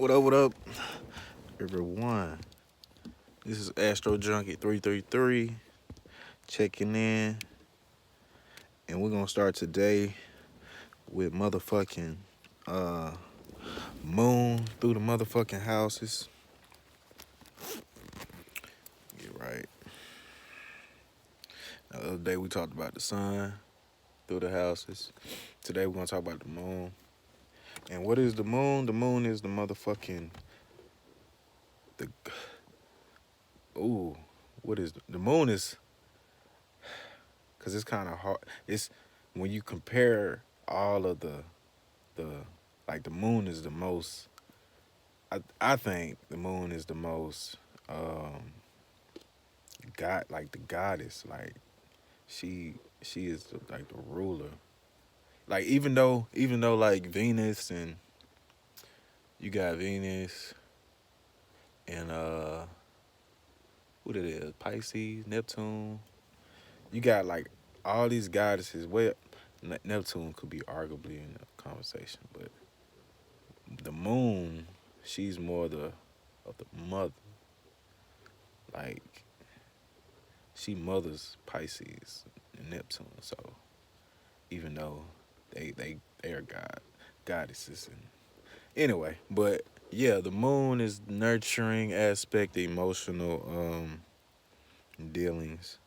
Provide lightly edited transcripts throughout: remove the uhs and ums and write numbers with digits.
What up, everyone? This is Astro Junkie 333 checking in, and we're gonna start today with motherfucking uh moon through the motherfucking houses. Get right. The other day we talked about the sun through the houses. Today we're gonna talk about the moon. And what is the moon? The moon is the motherfucking the ooh. What is the moon is? Cause it's kind of hard. It's when you compare all of the like the moon is the most. I think the moon is the most god like the goddess. Like she is like the ruler. Like even though like Venus and you got Venus and what it is, Pisces, Neptune. You got like all these goddesses. Well, Neptune could be arguably in the conversation, but the moon, she's more of the mother. Like she mothers Pisces and Neptune. So even though they are goddesses and anyway, but yeah, the moon is nurturing aspect, the emotional dealings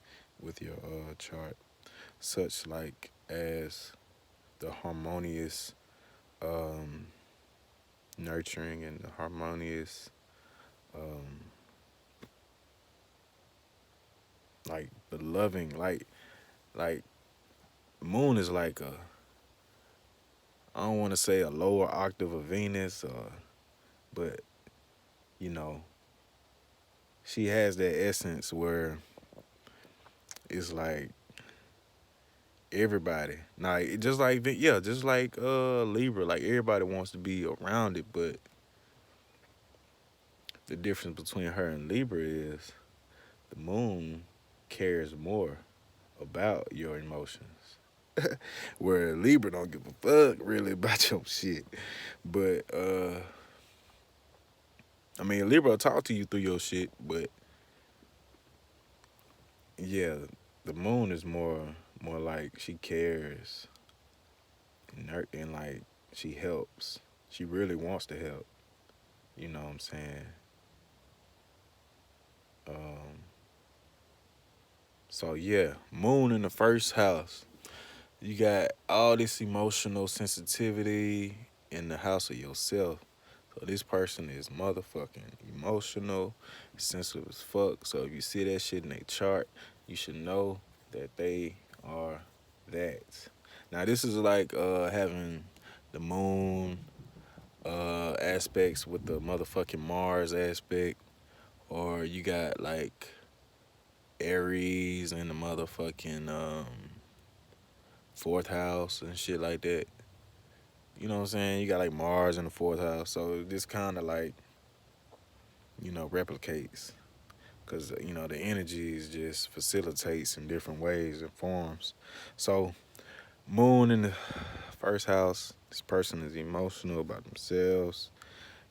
with your chart, such like as the harmonious um nurturing and the harmonious um like the loving like moon is like a I don't want to say a lower octave of Venus but you know she has that essence where it's like everybody now just like yeah just like Libra, like everybody wants to be around it, but the difference between her and Libra is the moon cares more about your emotions. Where Libra don't give a fuck really about your shit. But I mean Libra will talk to you through your shit, but yeah, the moon is more like she cares and like she helps. She really wants to help. You know what I'm saying? Um, so yeah, moon in the first house. You got all this emotional sensitivity in the house of yourself. So this person is motherfucking emotional, sensitive as fuck. So if you see that shit in their chart, you should know that they are that. Now this is like having the moon aspects with the motherfucking Mars aspect, or you got like Aries in the motherfucking fourth house and shit like that. You know what I'm saying? You got like Mars in the fourth house, so this kind of like replicates because the energies just facilitates in different ways and forms. So Moon in the first house, this person is emotional about themselves.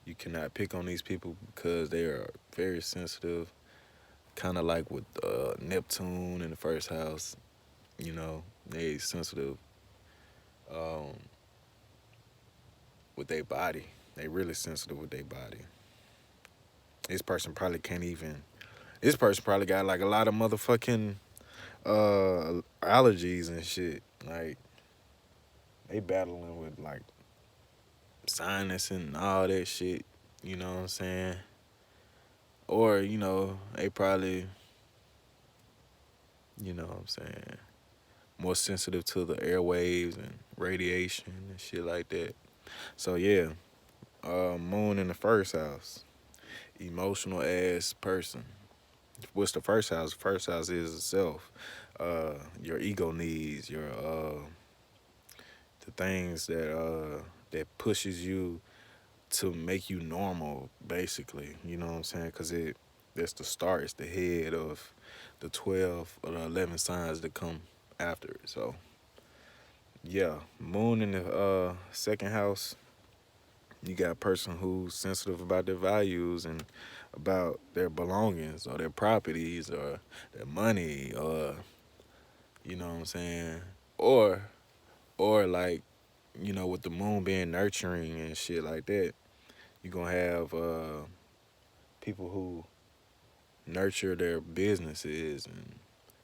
You cannot pick on these people because they are very sensitive. Kind of like with Neptune in the first house, they sensitive um, with their body. They really sensitive with their body. This person probably can't even. This person probably got like a lot of motherfucking allergies and shit. Like they battling with like sinus and all that shit. You know what I'm saying? Or they probably what I'm saying, more sensitive to the airwaves and radiation and shit like that. So yeah, moon in the first house, emotional ass person. What's the first house? The first house is itself. Your ego needs, your the things that pushes you to make you normal, basically. You know what I'm saying? Because that's the start. It's the head of the 12 or the 11 signs that come after it. So yeah, moon in the second house. You got a person who's sensitive about their values and about their belongings or their properties or their money or you know what I'm saying? Or or like, with the moon being nurturing and shit like that, you're gonna have people who nurture their businesses and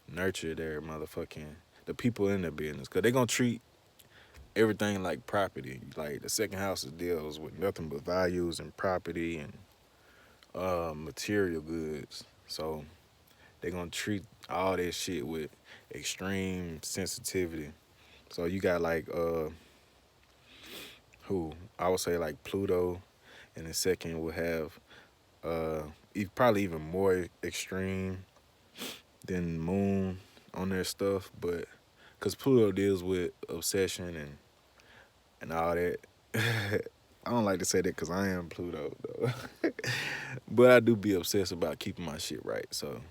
nurture their motherfucking the people in their business. Cause they gonna treat everything like property. Like the second house deals with nothing but values and property and material goods. So they gonna treat all that shit with extreme sensitivity. So you got like who I would say like Pluto, and the second will have probably even more extreme than Moon on their stuff, but because Pluto deals with obsession and all that. I don't like to say that because I am Pluto though, but I do be obsessed about keeping my shit right. So,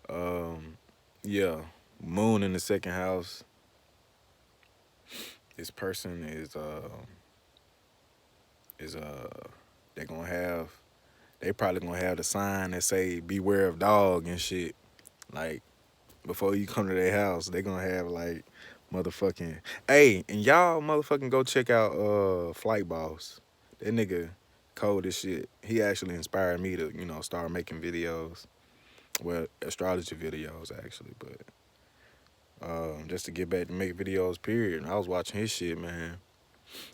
um, yeah, Moon in the second house. This person is they gonna have they probably gonna have the sign that say "Beware of dog" and shit. Like before you come to their house, they gonna have like motherfucking hey, and y'all motherfucking go check out Flight Boss. That nigga cold as shit. He actually inspired me to, start making videos. Well, astrology videos actually, but just to get back to make videos, period. I was watching his shit, man.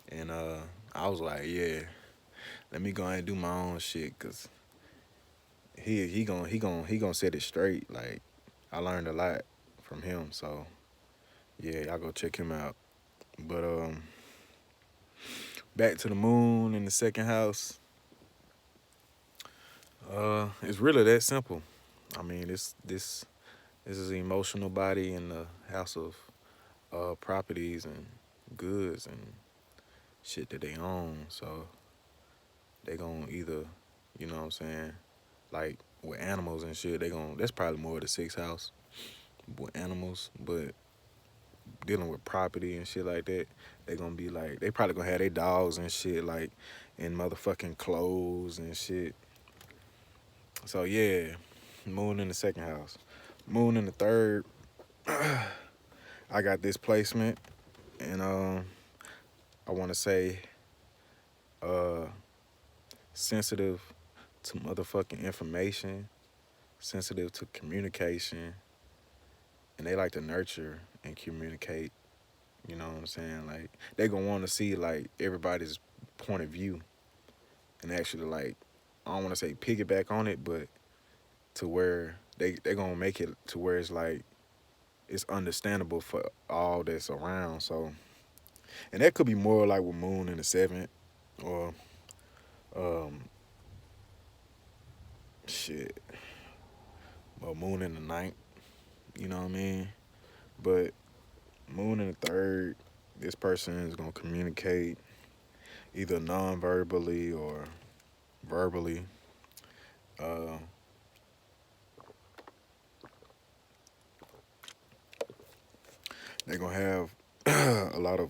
And I was like, yeah, let me go ahead and do my own shit, cause he gonna set it straight. Like I learned a lot from him, so yeah, y'all go check him out. But back to the moon in the second house. It's really that simple. I mean, this is an emotional body in the house of properties and goods and shit that they own. So they gonna either, you know what I'm saying, like with animals and shit, that's probably more of the sixth house with animals, but dealing with property and shit like that, they gonna be like they probably gonna have their dogs and shit like in motherfucking clothes and shit. So yeah, moon in the second house. Moon in the third, I got this placement and I wanna say uh sensitive to motherfucking information, sensitive to communication, and they like to nurture and communicate. You know what I'm saying? Like they gonna want to see like everybody's point of view and actually like I don't want to say piggyback on it, but to where they gonna make it to where it's like it's understandable for all that's around. So and that could be more like with Moon in the seventh or um shit or Moon in the ninth. You know what I mean? But Moon in the third, this person is gonna communicate either non-verbally or verbally. Uh, they're gonna have a lot of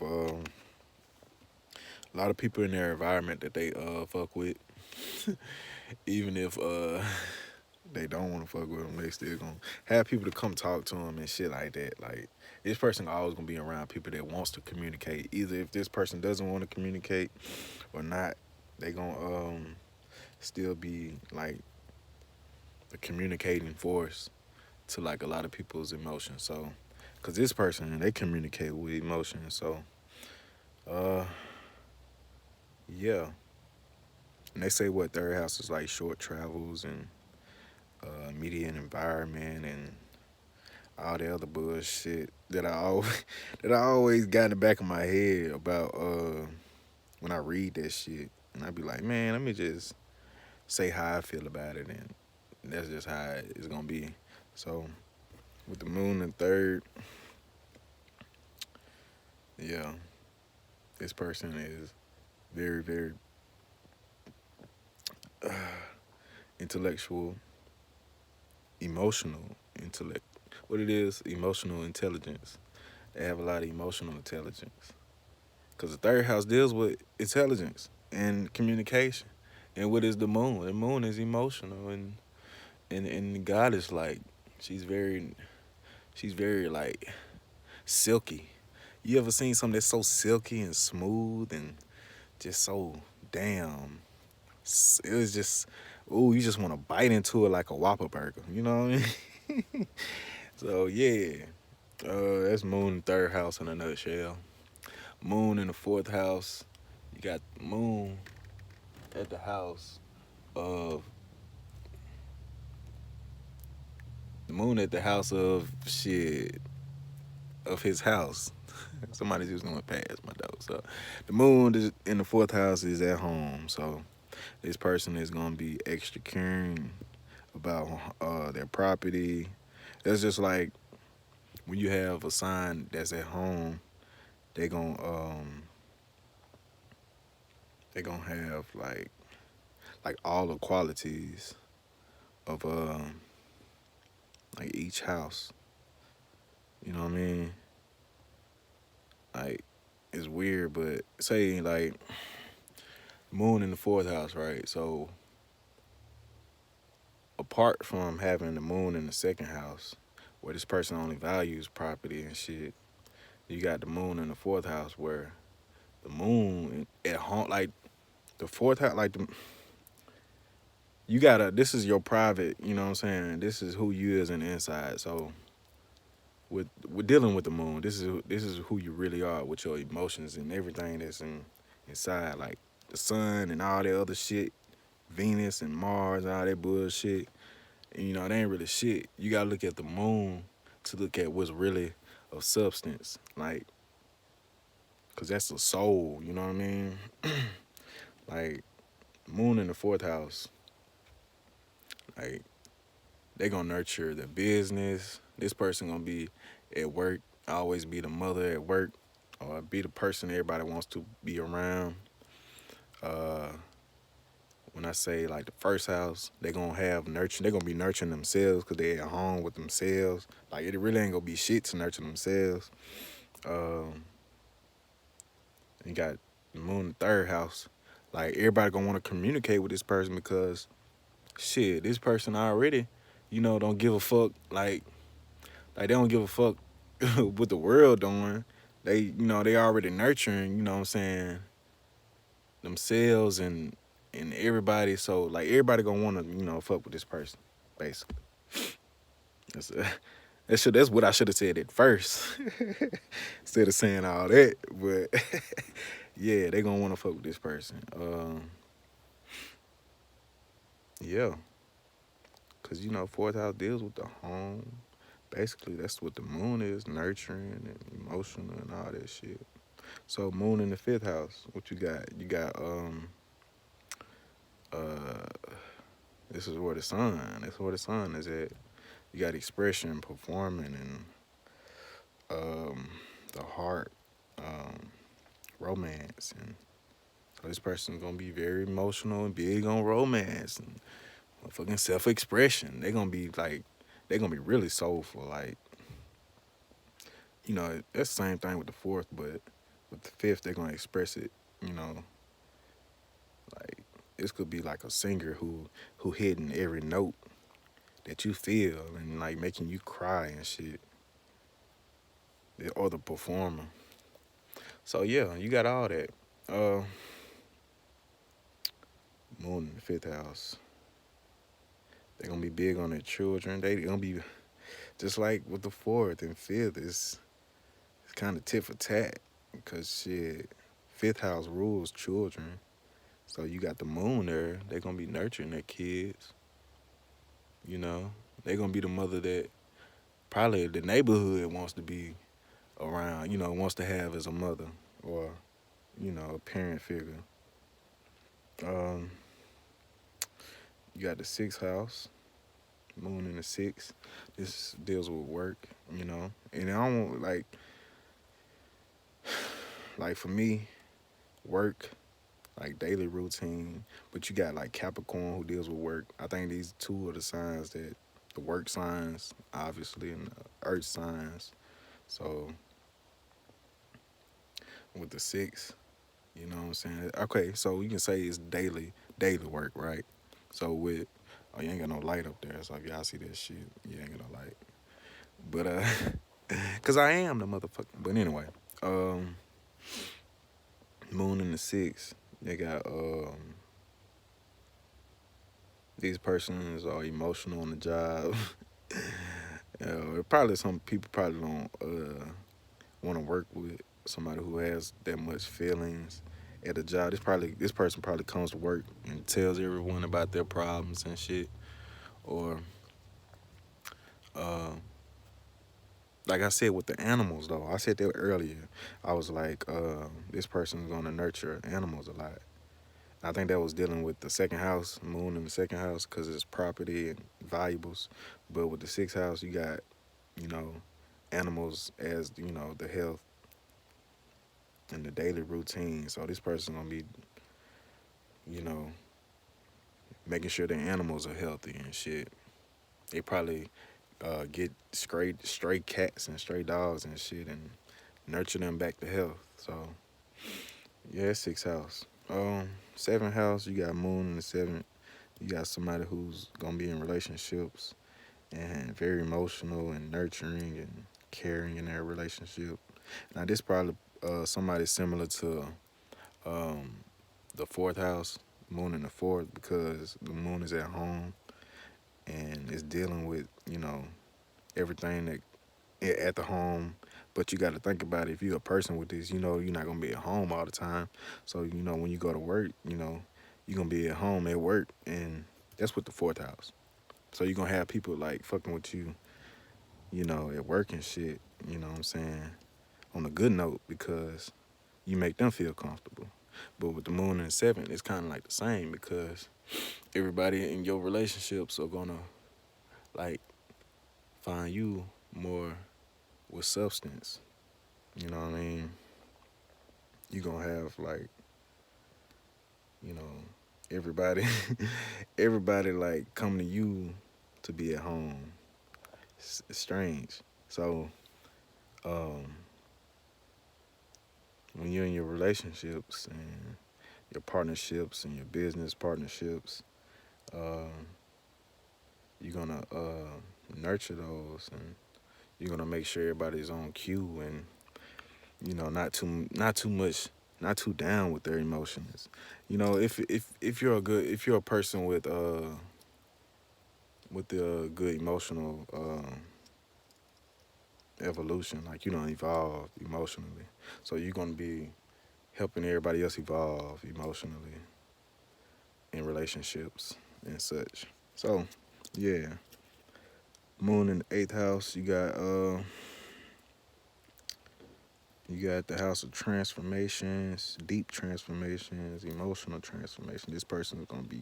people in their environment that they fuck with, even if they don't want to fuck with them, they still gonna have people to come talk to them and shit like that. Like this person always gonna be around people that wants to communicate. Either if this person doesn't want to communicate or not, they gonna still be like a communicating force to like a lot of people's emotions. So, cause this person they communicate with emotions. So, uh, yeah. And they say what third house is like short travels and immediate environment and all the other bullshit that I always that I always got in the back of my head about when I read that shit. And I be like, man, let me just say how I feel about it, and that's just how it's gonna be. So with the moon in third, yeah, this person is very, very intellectual, emotional intellect. What it is, emotional intelligence. They have a lot of emotional intelligence. Because the third house deals with intelligence. and communication. And what is the moon? The moon is emotional, and God is like, she's very she's very like silky. You ever seen something that's so silky and smooth and just so damn? It was just, ooh, you just want to bite into it like a Whopper burger. You know what I mean? So yeah, that's Moon third house in a nutshell. Moon in the fourth house. You got Moon at the house of the Moon at the house of shit of his house. Somebody's just going past my dog. So the Moon is in the fourth house is at home. So this person is gonna be extra caring about their property. That's just like when you have a sign that's at home, they gon' um they gonna have like all the qualities of like each house. You know what I mean? Like it's weird, but say like Moon in the fourth house, right? So apart from having the Moon in the second house, where this person only values property and shit, you got the Moon in the fourth house where the Moon at home, like the fourth house, like you gotta. This is your private. You know what I'm saying? This is who you is in the inside. So with dealing with the Moon, this is who you really are with your emotions and everything that's inside, like the sun and all that other shit, Venus and Mars, all that bullshit. And, you know, it ain't really shit. You gotta look at the Moon to look at what's really of substance, like, cause that's the soul. You know what I mean? Like Moon in the fourth house, like they gonna nurture the business. This person gonna be at work, always be the mother at work, or be the person everybody wants to be around. Uh, when I say like the first house, they gonna have nurture. They gonna be nurturing themselves because they at home with themselves. Like it really ain't gonna be shit to nurture themselves. Um, you got the Moon in the third house. Like everybody gonna want to communicate with this person because shit, this person already, don't give a fuck. Like they don't give a fuck what the world doing. They already nurturing, you know what I'm saying, themselves and everybody. So like everybody gonna wanna, fuck with this person, basically. That's that's what I should have said at first. Instead of saying all that. But yeah, they gonna wanna fuck with this person. Yeah. Cause fourth house deals with the home. Basically, that's what the Moon is, nurturing and emotional and all that shit. So Moon in the fifth house, what you got? You got uh this is where the sun. That's where the sun is at. You got expression, performing, and the heart, um, romance, and so this person's gonna be very emotional and big on romance and fucking self-expression. They're gonna be really soulful. Like that's the same thing with the fourth, but with the fifth, they're gonna express it. You know, like this could be like a singer who hitting every note that you feel and like making you cry and shit, or the performer. So yeah, you got all that. Uh, Moon in the fifth house. They're gonna be big on their children. They gonna be just like with the fourth and fifth. It's kind of tit for tat because shit, fifth house rules children. So you got the Moon there. They're gonna be nurturing their kids. You know, they're gonna be the mother that probably the neighborhood wants to be around. Wants to have as a mother or a parent figure. Um, you got the sixth house, Moon in the sixth. This deals with work. And I don't like for me, work, like daily routine. But you got like Capricorn who deals with work. I think these two are the signs that the work signs, obviously, and the earth signs. So with the sixth. You know what I'm saying? Okay, so you can say it's daily work, right? So with oh, you ain't got no light up there, so if y'all see this shit, you ain't got no light. But cause I am the motherfucker. But anyway, um, Moon in the six, they got these persons are emotional on the job. Probably some people probably don't want to work with somebody who has that much feelings at a job. This person probably comes to work and tells everyone about their problems and shit. Or uh, like I said with the animals though, I said that earlier. I was like, this person is gonna nurture animals a lot. I think that was dealing with the second house, moon in the second house, because it's property and valuables. But with the sixth house, you got, you know, animals as, you know, the health and the daily routine. So this person gonna be, you know, making sure the animals are healthy and shit. They probably get stray cats and stray dogs and shit and nurture them back to health. So yeah, sixth house. Seventh house, you got moon in the seventh. You got somebody who's gonna be in relationships and very emotional and nurturing and caring in their relationship. Now this probably somebody similar to um, the fourth house, moon in the fourth, because the moon is at home and it's dealing with, you know, everything that at the home. But you got to think about it. If you're a person with this, you know, you're not gonna be at home all the time. So you know, when you go to work, you know, you're gonna be at home at work, and that's with the fourth house. So you're gonna have people like fucking with you, you know, at work and shit. You know what I'm saying? On a good note, because you make them feel comfortable. But with the moon and the seventh, it's kind of like the same because everybody in your relationships are gonna like find you more with substance. You know what I mean? You gonna have like, you know, everybody, everybody like come to you to be at home. It's strange. So um, when you're in your relationships and your partnerships and your business partnerships, um, you're gonna nurture those, and you're gonna make sure everybody's on cue, and you know, not too much, not too down with their emotions. You know, if you're a good, if you're a person with the good emotional evolution, like you don't evolve emotionally, so you're gonna be helping everybody else evolve emotionally in relationships and such. So, yeah, moon in the eighth house, you got the house of transformations, deep transformations, emotional transformation. This person is gonna be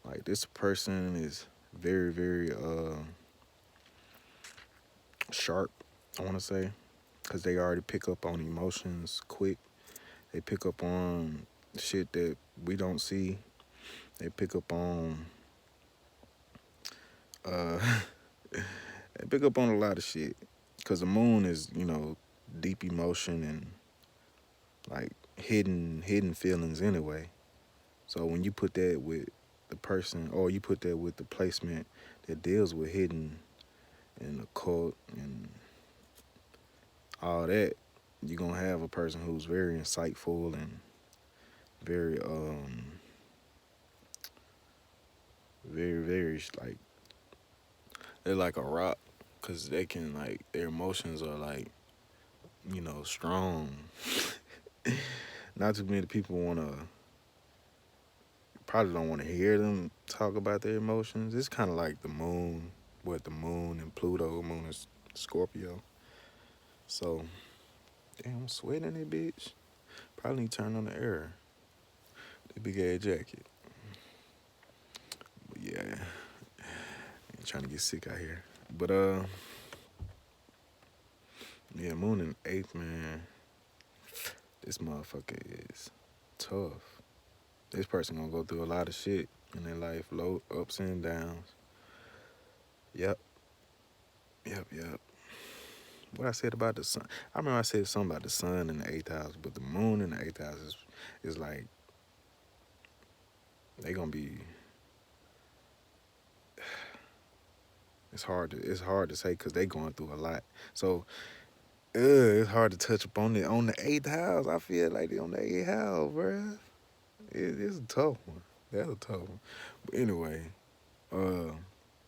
like this person is very, very sharp, I wanna say, because they already pick up on emotions quick. They pick up on shit that we don't see. They pick up on uh they pick up on a lot of shit. Cause the moon is, you know, deep emotion and like hidden feelings anyway. So when you put that with the person, or you put that with the placement that deals with hidden and occult and all that, you're gonna have a person who's very insightful and very very like they're like a rock, cause they can like their emotions are like, you know, strong. Not too many people wanna probably don't want to hear them talk about their emotions. It's kind of like the moon, with the moon and Pluto. Moon is Scorpio. So, damn, I'm sweating it, bitch. Probably need to turn on the air. The big ass jacket. But yeah, I'm trying to get sick out here. But yeah, moon in eighth, man. This motherfucker is tough. This person gonna go through a lot of shit in their life, low ups and downs. Yep, yep, yep. what I said about the sun. I remember I said something about the sun in the eighth house, but the moon in the eighth house is like they gonna be. It's hard to say because they going through a lot. So it's hard to touch upon it on the eighth house. I feel like they on the eighth house, bruh. It's a tough one. That's a tough one. But anyway, uh,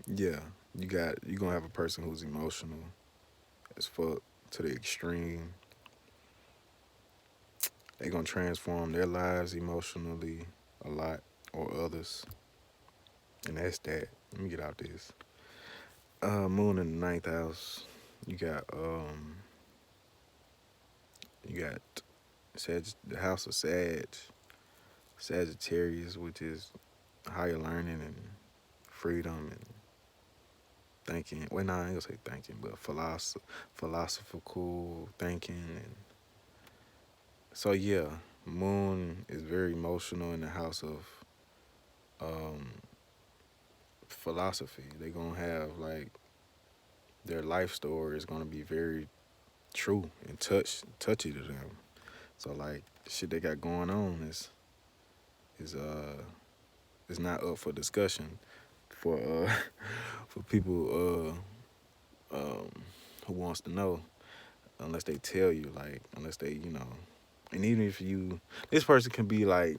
yeah, you gonna have a person who's emotional as fuck to the extreme. They gonna transform their lives emotionally a lot or others, and that's that. Let me get out this. Moon in the ninth house. You got you got the house of Sagittarius, which is higher learning and freedom and thinking. Well, nah, I ain't gonna say thinking, but philosophical thinking. And so, yeah, Moon is very emotional in the house of um, philosophy. They're gonna have like their life story is gonna be very true and touchy to them. So, like, the shit they got going on is is not up for discussion for for people who wants to know unless they tell you, like, unless they, and even if this person can be like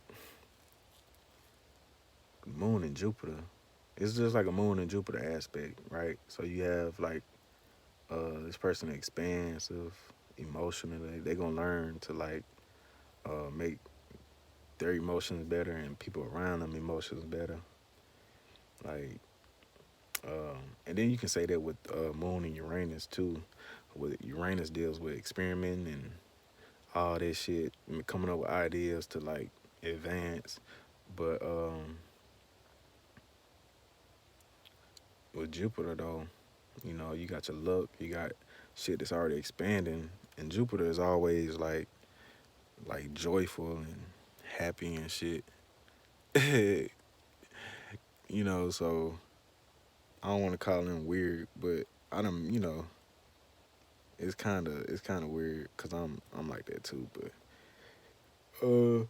Moon and Jupiter. It's just like a Moon and Jupiter aspect, right? So you have like this person expansive, emotionally. They're gonna learn to like make their emotions better and people around them emotions better. Like, and then you can say that with Moon and Uranus too. With Uranus deals with experimenting and all that shit, coming up with ideas to like advance. But with Jupiter though, you got your luck, you got shit that's already expanding, and Jupiter is always like joyful and happy and shit. So I don't want to call him weird, but I don't, it's kind of weird because I'm like that too. But uh,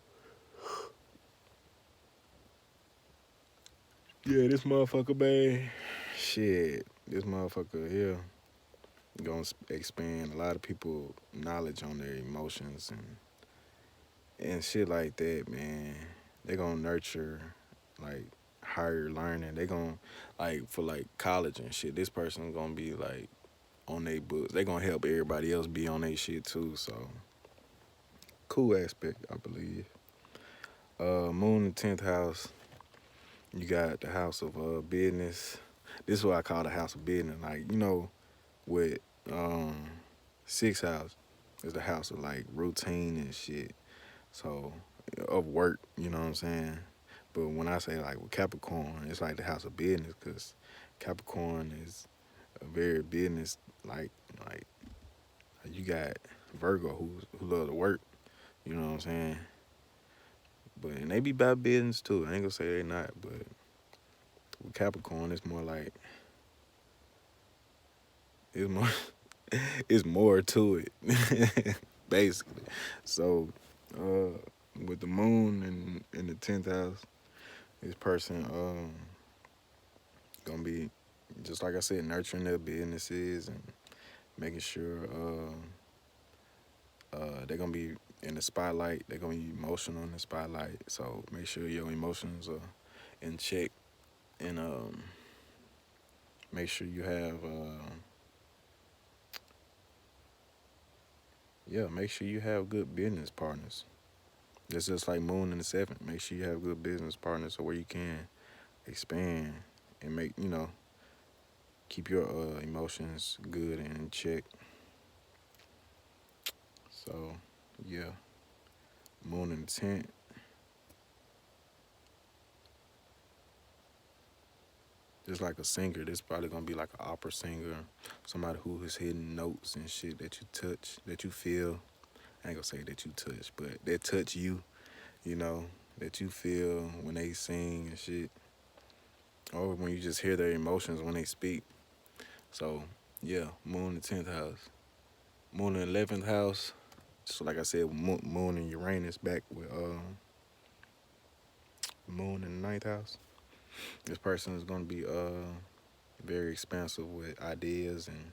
yeah, this motherfucker, man, shit, this motherfucker here gonna expand a lot of people knowledge on their emotions and shit like that, man. They gonna nurture like higher learning. They gonna like for like college and shit. This person gonna be like on their books. They gonna help everybody else be on their shit too. So cool aspect, I believe. Moon in tenth house. You got the house of business. This is what I call the house of business. Like with um sixth house is the house of like routine and shit. So of work, you know what I'm saying? But when I say like with Capricorn, it's like the house of business because Capricorn is a very business like you got Virgo who love to work, you know what I'm saying? But and they be about business too. I ain't gonna say they not, but with Capricorn it's more like it's more it's more to it basically. So with the moon in the tenth house, this person gonna be just like I said, nurturing their businesses and making sure they're gonna be in the spotlight. They're gonna be emotional in the spotlight. So make sure your emotions are in check and make sure you have make sure you have good business partners. That's just like Moon in the seventh. Make sure you have good business partners so where you can expand and make keep your emotions good and in check. So yeah, Moon in the tenth. Just like a singer, this probably gonna be like an opera singer, somebody who has hidden notes and shit that you touch, that you feel. I ain't gonna say that you touch, but that touch you, you know, that you feel when they sing and shit, or when you just hear their emotions when they speak. So yeah, Moon the tenth house. Moon in 11th house. So like I said, Moon and Uranus back with Moon in the ninth house. This person is gonna be very expansive with ideas and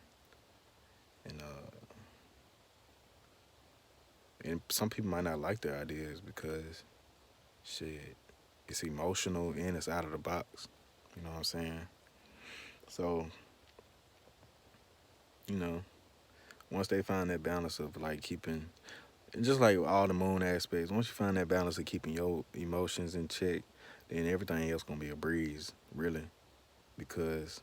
and some people might not like their ideas because shit, it's emotional and it's out of the box. You know what I'm saying? So, you know, once they find that balance of like keeping, and just like all the moon aspects, once you find that balance of keeping your emotions in check, then everything else gonna be a breeze, really, because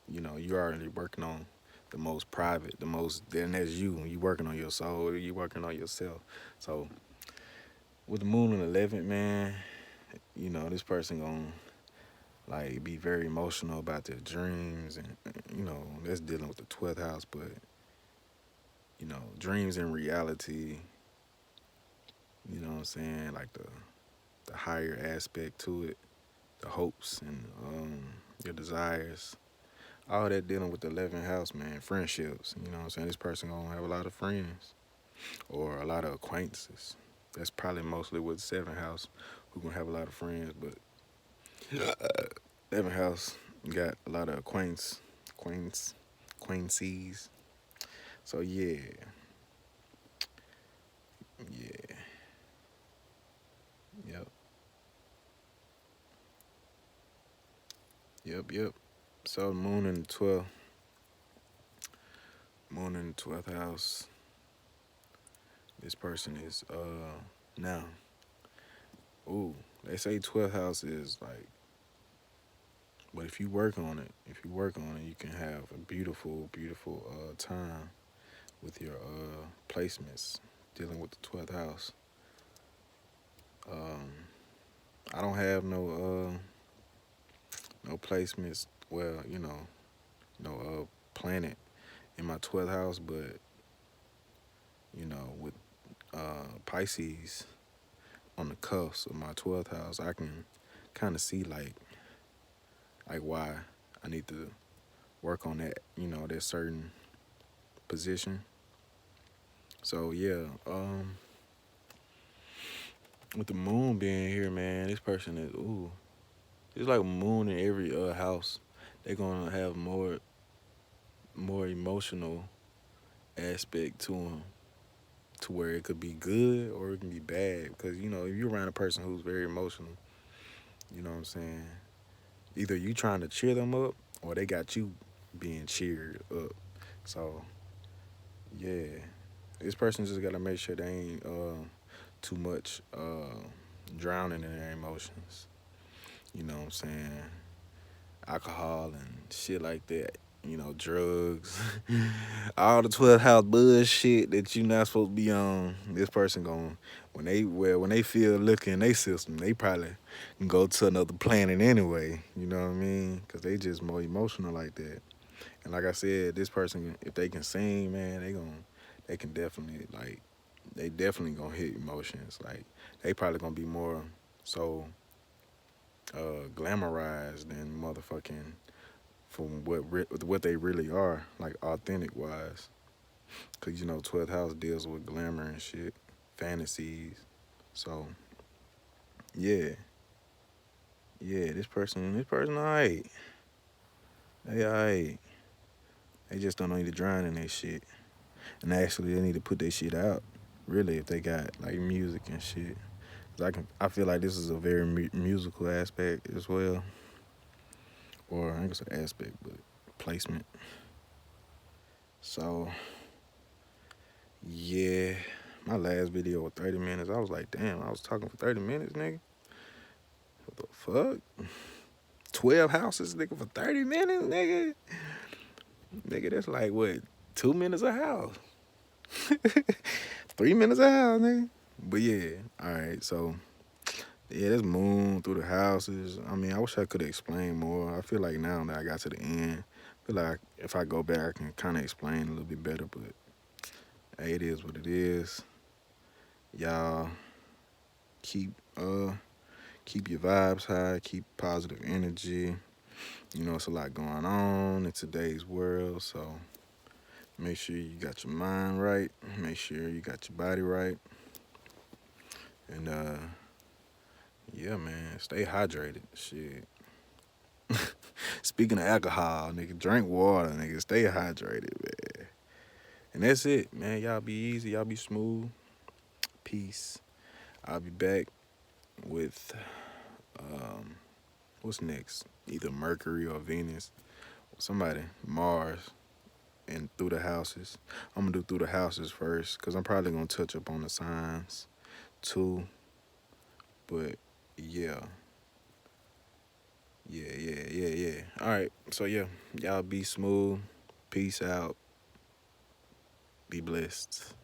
you already working on the most private, the most. Then that's you. You working on your soul. You working on yourself. So with the moon in 11th, man, this person gonna like be very emotional about their dreams, and that's dealing with the 12th house, but dreams and reality, you know what I'm saying, like the higher aspect to it, the hopes and your desires, all that dealing with the 11th house, man. Friendships, you know what I'm saying, this person gonna have a lot of friends or a lot of acquaintances. That's probably mostly with the 7th house, who gonna have a lot of friends, but 11th house got a lot of acquaintances. So yeah, yeah, yep, yep. So moon in the 12th house. This person is now. Ooh, they say 12th house is like, but if you work on it, you can have a beautiful time with your placements dealing with the 12th house. Um, I don't have no placements. Well, no planet in my 12th house, but with Pisces on the cusp of my 12th house, I can kind of see like why I need to work on that, that certain position. So yeah, with the moon being here, man, this person is it's like moon in every house. They're gonna have more emotional aspect to them, to where it could be good or it can be bad. Because if you're around a person who's very emotional, you know what I'm saying. Either you trying to cheer them up or they got you being cheered up. So yeah, this person just gotta make sure they ain't too much drowning in their emotions. You know what I'm saying? Alcohol and shit like that. Drugs, all the 12th house bullshit that you not supposed to be on. This person going when they feel looking in their system, they probably can go to another planet anyway. You know what I mean? Cause they just more emotional like that. And like I said, this person, if they can sing, man, they can definitely they definitely gonna hit emotions. Like they probably gonna be more so glamorized than motherfucking from what they really are, like authentic wise. Cause 12th house deals with glamour and shit, fantasies. So yeah, yeah, this person, alright. They alright. They just don't need to drown in their shit. And actually, they need to put their shit out. Really, if they got like music and shit. 'Cause I feel like this is a very musical aspect as well, or I guess an aspect, but placement. So yeah, my last video was 30 minutes. I was like, damn, I was talking for 30 minutes, nigga. What the fuck? 12 houses, nigga, for 30 minutes, nigga. Nigga, that's like what? 2 minutes a house. 3 minutes a house, nigga. But yeah, all right. So yeah, this moon through the houses. I mean, I wish I could explain more. I feel like now that I got to the end, I feel like if I go back, I can kind of explain a little bit better. But hey, it is what it is. Y'all keep keep your vibes high, keep positive energy. It's a lot going on in today's world, so Make sure you got your mind right. Make sure you got your body right. And yeah, man, stay hydrated. Shit. Speaking of alcohol, nigga, drink water, nigga. Stay hydrated, man. And that's it, man. Y'all be easy. Y'all be smooth. Peace. I'll be back with um, what's next? Either Mercury or Venus. Somebody, Mars, and through the houses. I'm gonna do through the houses first, cause I'm probably gonna touch up on the signs too. But yeah, yeah. All right, so yeah, y'all be smooth. Peace out. Be blessed.